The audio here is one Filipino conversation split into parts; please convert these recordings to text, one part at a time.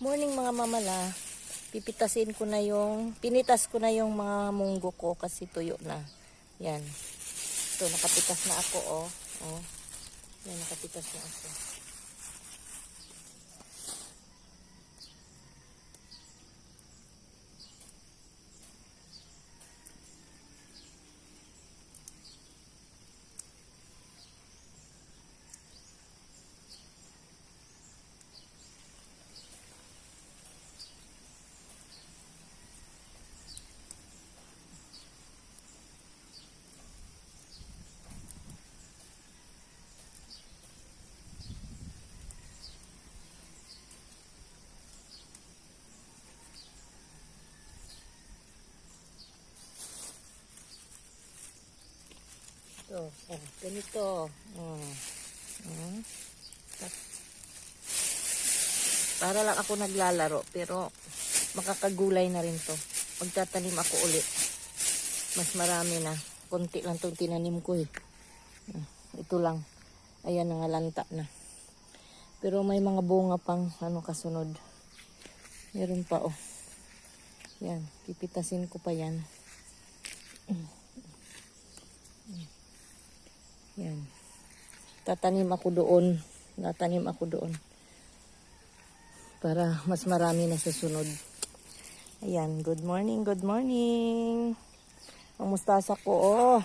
Morning mga mamala. Pinitas ko na yung mga munggo ko kasi tuyo na. Yan. Ito, nakapitas na ako, oh. Oh. Yan, nakapitas na ako. Ito, oh, ganito. Para lang ako naglalaro, pero makakagulay na rin to. Magtatanim ako ulit. Mas marami na. Konti lang itong tinanim ko eh. Ito lang. Ayan, nangalanta na. Pero may mga bunga pang kasunod. Meron pa oh. Yan, pipitasin ko pa yan. Yan. Tatanim ako doon. Para mas marami na sa sunod. Ayan, good morning, good morning. Ang mustasa ko, oh.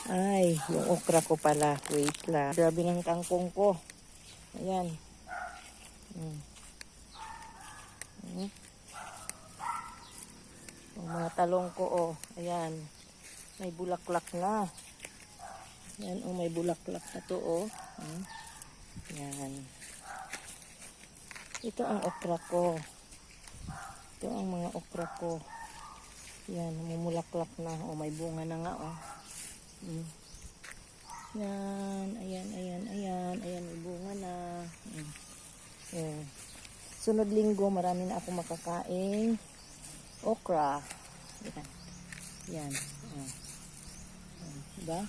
Ay, yung okra ko pala. Wait lang. Grabe ng kangkong ko. Ayan. Yung mga talong ko, oh. Ayan. May bulaklak na. Yan, oh, may bulaklak na to, oh. Yan. Ito ang okra ko. Ito ang mga okra ko. Yan, mumulaklak na. Oh, may bunga na nga, oh. Yan, ayan. Ayan, may bunga na. Yan. Sunod linggo, marami na ako makakain. Okra. Yan. Yan. Diba?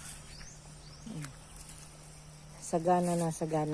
Sagana na, sagana.